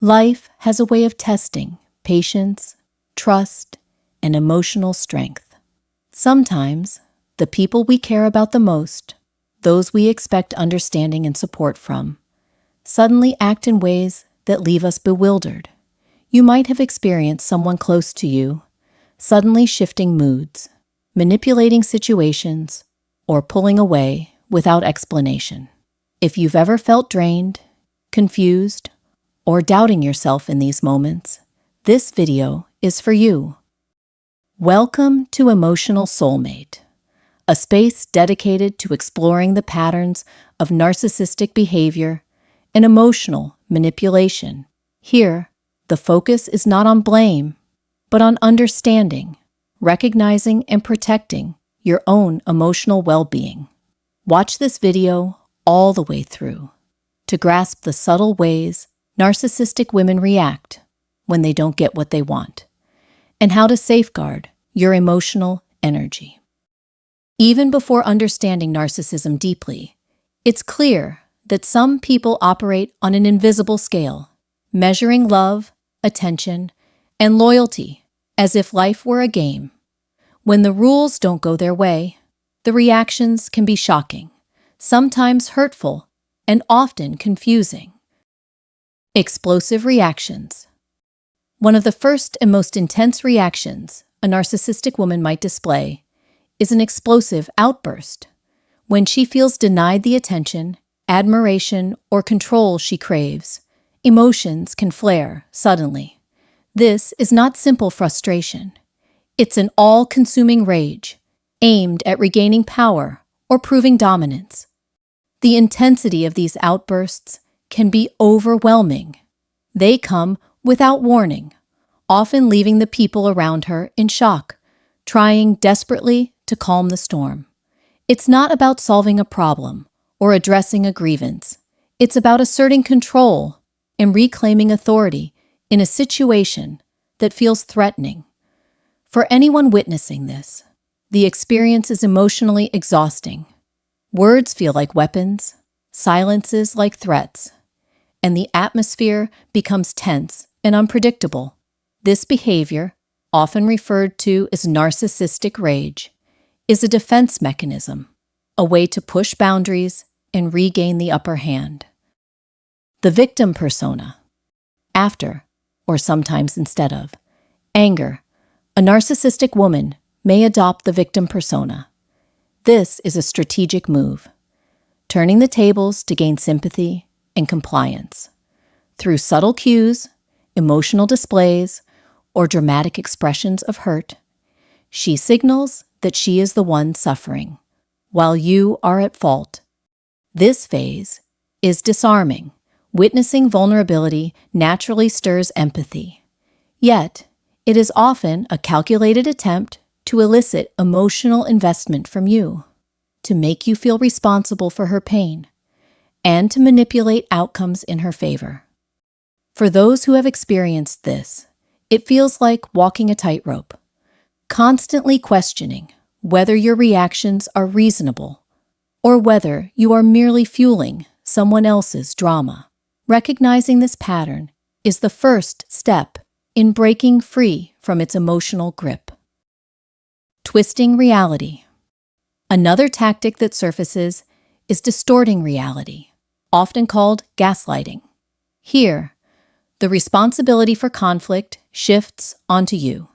Life has a way of testing patience, trust, and emotional strength. Sometimes, the people we care about the most, those we expect understanding and support from, suddenly act in ways that leave us bewildered. You might have experienced someone close to you suddenly shifting moods, manipulating situations, or pulling away without explanation. If you've ever felt drained, confused, or doubting yourself in these moments, this video is for you. Welcome to Emotional Soulmate, a space dedicated to exploring the patterns of narcissistic behavior and emotional manipulation. Here, the focus is not on blame, but on understanding, recognizing, and protecting your own emotional well-being. Watch this video all the way through to grasp the subtle ways narcissistic women react when they don't get what they want, and how to safeguard your emotional energy. Even before understanding narcissism deeply, it's clear that some people operate on an invisible scale, measuring love, attention, and loyalty as if life were a game. When the rules don't go their way, the reactions can be shocking, sometimes hurtful, and often confusing. Explosive reactions. One of the first and most intense reactions a narcissistic woman might display is an explosive outburst. When she feels denied the attention, admiration, or control she craves, emotions can flare suddenly. This is not simple frustration. It's an all-consuming rage, aimed at regaining power or proving dominance. The intensity of these outbursts can be overwhelming. They come without warning, often leaving the people around her in shock, trying desperately to calm the storm. It's not about solving a problem or addressing a grievance. It's about asserting control and reclaiming authority in a situation that feels threatening. For anyone witnessing this, the experience is emotionally exhausting. Words feel like weapons, silences like threats, and the atmosphere becomes tense and unpredictable. This behavior, often referred to as narcissistic rage, is a defense mechanism, a way to push boundaries and regain the upper hand. The victim persona. After, or sometimes instead of, anger, a narcissistic woman may adopt the victim persona. This is a strategic move, turning the tables to gain sympathy and compliance. Through subtle cues, emotional displays, or dramatic expressions of hurt, she signals that she is the one suffering, while you are at fault. This phase is disarming. Witnessing vulnerability naturally stirs empathy. Yet, it is often a calculated attempt to elicit emotional investment from you, to make you feel responsible for her pain, and to manipulate outcomes in her favor. For those who have experienced this, it feels like walking a tightrope, constantly questioning whether your reactions are reasonable or whether you are merely fueling someone else's drama. Recognizing this pattern is the first step in breaking free from its emotional grip. Twisting reality. Another tactic that surfaces is distorting reality, often called gaslighting. Here, the responsibility for conflict shifts onto you.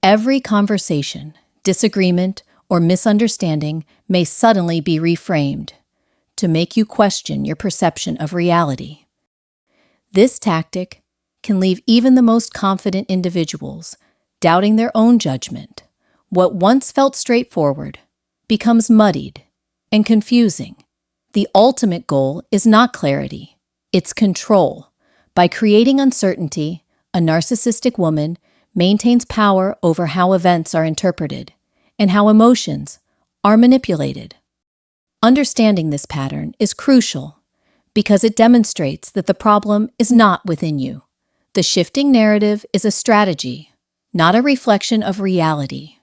Every conversation, disagreement, or misunderstanding may suddenly be reframed to make you question your perception of reality. This tactic can leave even the most confident individuals doubting their own judgment. What once felt straightforward becomes muddied and confusing. The ultimate goal is not clarity, it's control. By creating uncertainty, a narcissistic woman maintains power over how events are interpreted and how emotions are manipulated. Understanding this pattern is crucial because it demonstrates that the problem is not within you. The shifting narrative is a strategy, not a reflection of reality.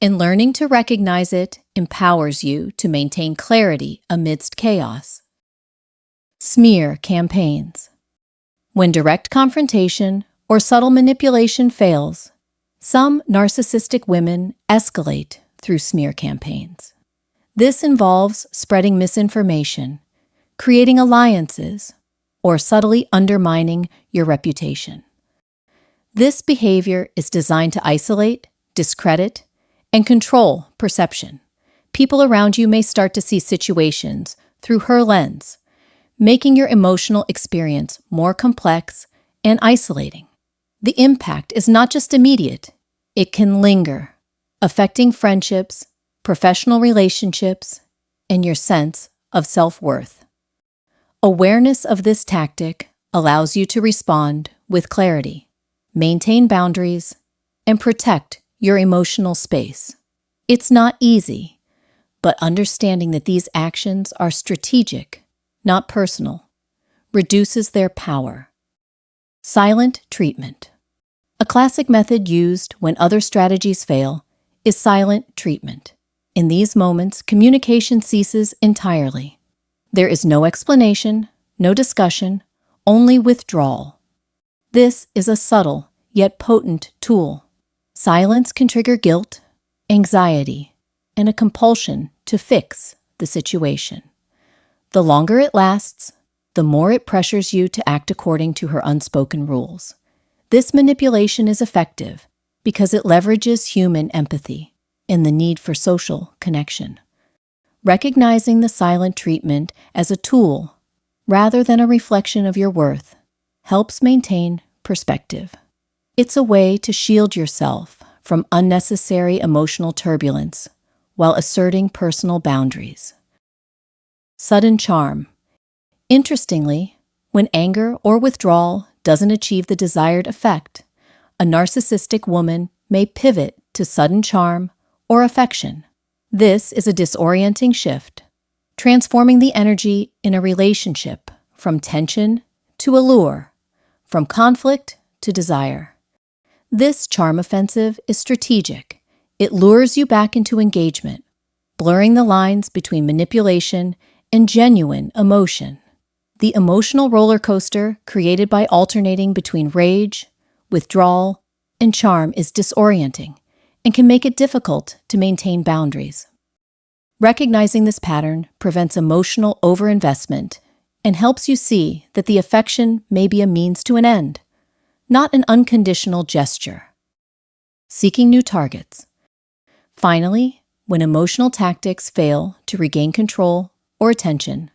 And learning to recognize it empowers you to maintain clarity amidst chaos. Smear campaigns. When direct confrontation or subtle manipulation fails, some narcissistic women escalate through smear campaigns. This involves spreading misinformation, creating alliances, or subtly undermining your reputation. This behavior is designed to isolate, discredit, and control perception. People around you may start to see situations through her lens, making your emotional experience more complex and isolating. The impact is not just immediate, it can linger, affecting friendships, professional relationships, and your sense of self-worth. Awareness of this tactic allows you to respond with clarity, maintain boundaries, and protect your emotional space. It's not easy, but understanding that these actions are strategic, not personal, reduces their power. Silent treatment. A classic method used when other strategies fail is silent treatment. In these moments, communication ceases entirely. There is no explanation, no discussion, only withdrawal. This is a subtle yet potent tool. Silence can trigger guilt, anxiety, and a compulsion to fix the situation. The longer it lasts, the more it pressures you to act according to her unspoken rules. This manipulation is effective because it leverages human empathy and the need for social connection. Recognizing the silent treatment as a tool rather than a reflection of your worth helps maintain perspective. It's a way to shield yourself from unnecessary emotional turbulence while asserting personal boundaries. Sudden charm. Interestingly, when anger or withdrawal doesn't achieve the desired effect, a narcissistic woman may pivot to sudden charm or affection. This is a disorienting shift, transforming the energy in a relationship from tension to allure, from conflict to desire. This charm offensive is strategic. It lures you back into engagement, blurring the lines between manipulation and genuine emotion. The emotional roller coaster created by alternating between rage, withdrawal, and charm is disorienting and can make it difficult to maintain boundaries. Recognizing this pattern prevents emotional overinvestment and helps you see that the affection may be a means to an end, not an unconditional gesture. Seeking new targets. Finally, when emotional tactics fail to regain control or attention,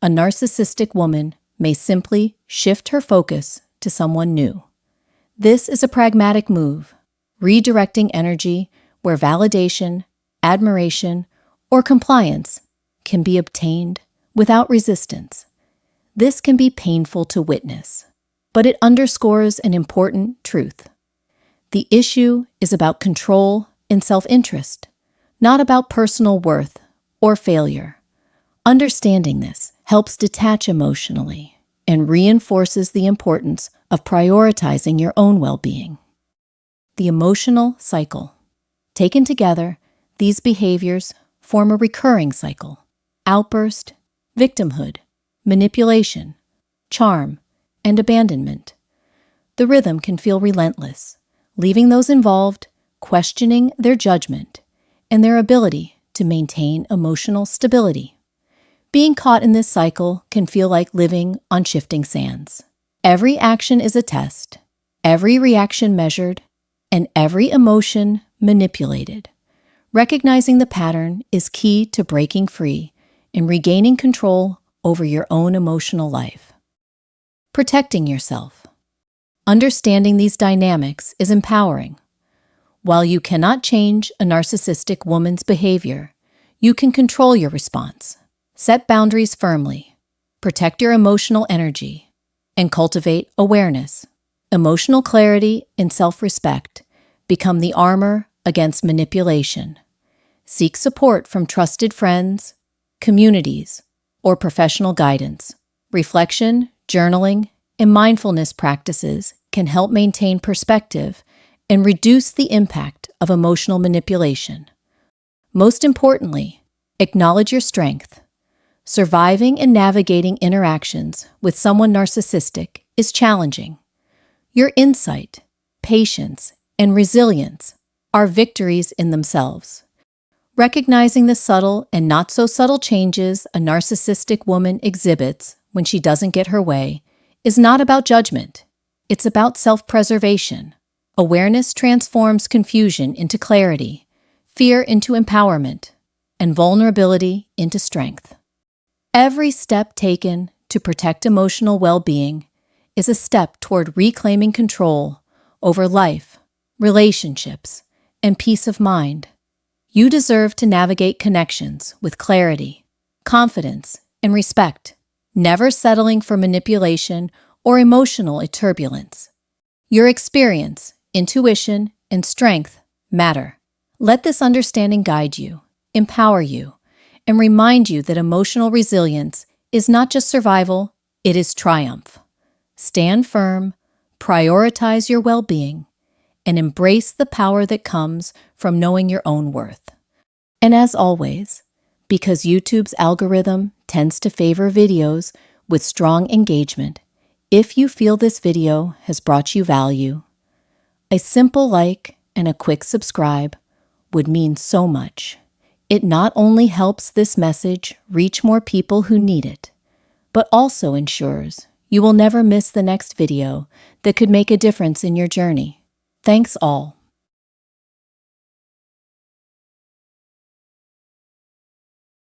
a narcissistic woman may simply shift her focus to someone new. This is a pragmatic move, redirecting energy where validation, admiration, or compliance can be obtained without resistance. This can be painful to witness, but it underscores an important truth. The issue is about control and self-interest, not about personal worth or failure. Understanding this helps detach emotionally and reinforces the importance of prioritizing your own well-being. The emotional cycle. Taken together, these behaviors form a recurring cycle: outburst, victimhood, manipulation, charm, and abandonment. The rhythm can feel relentless, leaving those involved questioning their judgment and their ability to maintain emotional stability. Being caught in this cycle can feel like living on shifting sands. Every action is a test, every reaction measured, and every emotion manipulated. Recognizing the pattern is key to breaking free and regaining control over your own emotional life. Protecting yourself. Understanding these dynamics is empowering. While you cannot change a narcissistic woman's behavior, you can control your response. Set boundaries firmly, protect your emotional energy, and cultivate awareness. Emotional clarity and self-respect become the armor against manipulation. Seek support from trusted friends, communities, or professional guidance. Reflection, journaling, and mindfulness practices can help maintain perspective and reduce the impact of emotional manipulation. Most importantly, acknowledge your strength. Surviving and navigating interactions with someone narcissistic is challenging. Your insight, patience, and resilience are victories in themselves. Recognizing the subtle and not so subtle changes a narcissistic woman exhibits when she doesn't get her way is not about judgment. It's about self-preservation. Awareness transforms confusion into clarity, fear into empowerment, and vulnerability into strength. Every step taken to protect emotional well-being is a step toward reclaiming control over life, relationships, and peace of mind. You deserve to navigate connections with clarity, confidence, and respect, never settling for manipulation or emotional turbulence. Your experience, intuition, and strength matter. Let this understanding guide you, empower you, and remind you that emotional resilience is not just survival, it is triumph. Stand firm, prioritize your well-being, and embrace the power that comes from knowing your own worth. And as always, because YouTube's algorithm tends to favor videos with strong engagement, if you feel this video has brought you value, a simple like and a quick subscribe would mean so much. It not only helps this message reach more people who need it, but also ensures you will never miss the next video that could make a difference in your journey. Thanks all.